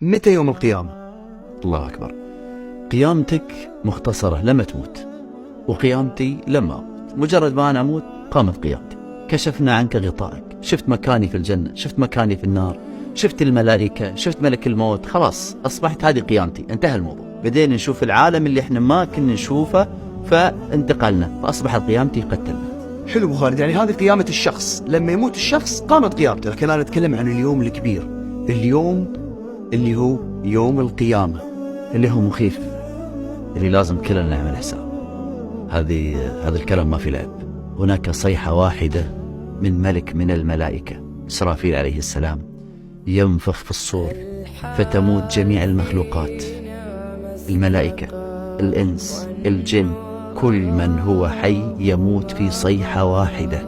متى يوم القيامة؟ الله أكبر. قيامتك مختصرة لما تموت، وقيامتي لما أموت. مجرد ما أنا أموت قامت قيامتي. كشفنا عنك غطائك، شفت مكاني في الجنة، شفت مكاني في النار، شفت الملائكة، شفت ملك الموت. خلاص أصبحت هذه قيامتي، انتهى الموضوع. بدينا نشوف العالم اللي احنا ما كنا نشوفه، فانتقلنا فأصبحت قيامتي قد تمت. حلو أبو خالد، يعني هذه قيامة الشخص، لما يموت الشخص قامت قيامته. لكن أنا أتكلم عن اليوم الكبير، اليوم اللي هو يوم القيامة، اللي هو مخيف، اللي لازم كلنا نعمل حساب. هذا الكلام ما في لعب. هناك صيحة واحدة من ملك من الملائكة، إسرافيل عليه السلام، ينفخ في الصور فتموت جميع المخلوقات، الملائكة، الإنس، الجن، كل من هو حي يموت في صيحة واحدة.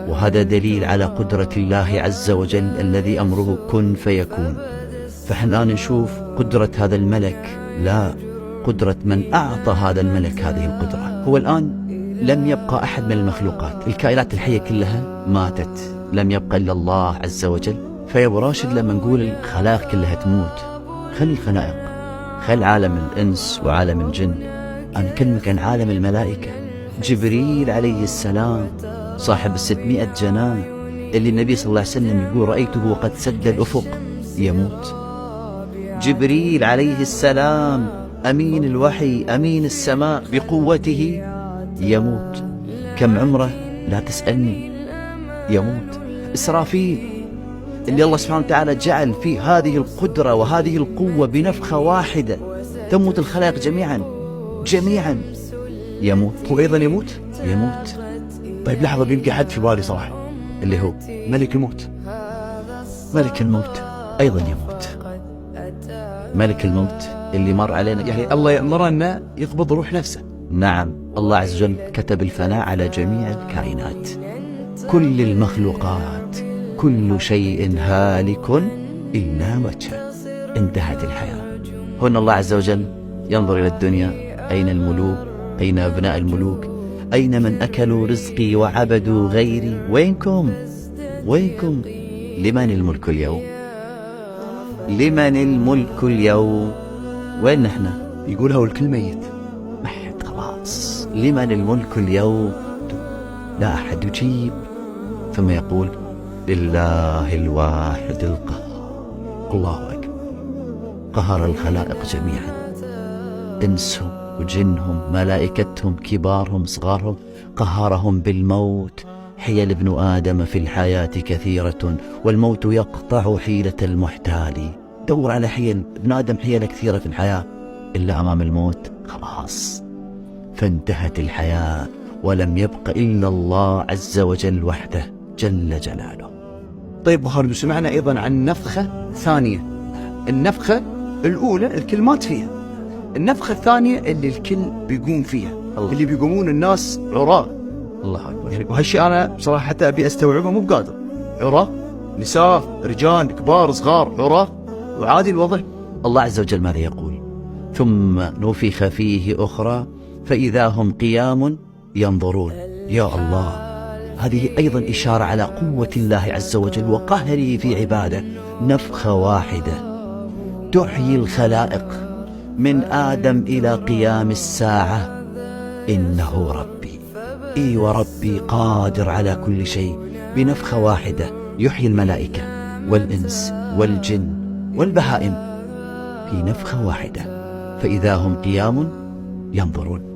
وهذا دليل على قدرة الله عز وجل الذي أمره كن فيكون. فإحنا الآن نشوف قدرة هذا الملك، لا، قدرة من أعطى هذا الملك هذه القدرة. هو الآن لم يبقى أحد من المخلوقات، الكائنات الحية كلها ماتت، لم يبقى إلا الله عز وجل. فيا أبو راشد لما نقول الخلائق كلها تموت، خلي الخلائق، خل عالم الإنس وعالم الجن. أنا أكلمك عن عالم الملائكة. جبريل عليه السلام صاحب 600 جناح، اللي النبي صلى الله عليه وسلم يقول رأيته وقد سد الأفق، يموت. جبريل عليه السلام أمين الوحي، أمين السماء بقوته، يموت. كم عمره لا تسألني، يموت. إسرافيل اللي الله سبحانه وتعالى جعل فيه هذه القدرة وهذه القوة، بنفخة واحدة تموت الخلائق جميعا يموت. هو أيضا يموت؟ يموت. طيب لحظة، بيبقى حد في بالي صراحة، اللي هو ملك الموت. ملك الموت أيضا يموت. ملك الموت اللي مر علينا، يعني الله يأمرنا يقبض روح نفسه. نعم، الله عز وجل كتب الفناء على جميع الكائنات، كل المخلوقات، كل شيء هالك إلا وجهه، انتهت الحياة. هنا الله عز وجل ينظر إلى الدنيا، أين الملوك؟ أين أبناء الملوك؟ أين من أكلوا رزقي وعبدوا غيري؟ وينكم؟ لمن الملك اليوم؟ لمن الملك اليوم؟ وين نحن؟ يقولها والكل ميت، محد خلاص. لمن الملك اليوم؟ لا أحد يجيب. ثم يقول لله الواحد القهار. الله أكبر. قهر الخلائق جميعا، إنسهم وجنهم، ملائكتهم، كبارهم صغارهم، قهرهم بالموت. حيل ابن آدم في الحياة كثيرة، والموت يقطع حيلة المحتال. دور على حيل ابن آدم، حيلة كثيرة في الحياة، إلا أمام الموت خلاص، فانتهت الحياة، ولم يبق إلا الله عز وجل وحده جل جلاله. طيب أبو خالد، سمعنا أيضا عن نفخة ثانية. النفخة الأولى الكل مات فيها، النفخة الثانية اللي الكل بيقوم فيها، اللي بيقومون الناس عراة. الله أكبر. يعني وهالشيء أنا بصراحة حتى أبي أستوعبه مو بقادر. عراة، نساء، رجال، كبار، صغار، عراة، وعادي الوضع. الله عز وجل ماذا يقول؟ ثم نفخ فيه أخرى فإذا هم قيام ينظرون. يا الله، هذه أيضا إشارة على قوة الله عز وجل وقهره في عباده. نفخة واحدة تحيي الخلائق من آدم إلى قيام الساعة. إنه ربي، إي وربي قادر على كل شيء. بنفخة واحدة يحيي الملائكة والإنس والجن والبهائم، في نفخة واحدة، فإذا هم قيام ينظرون.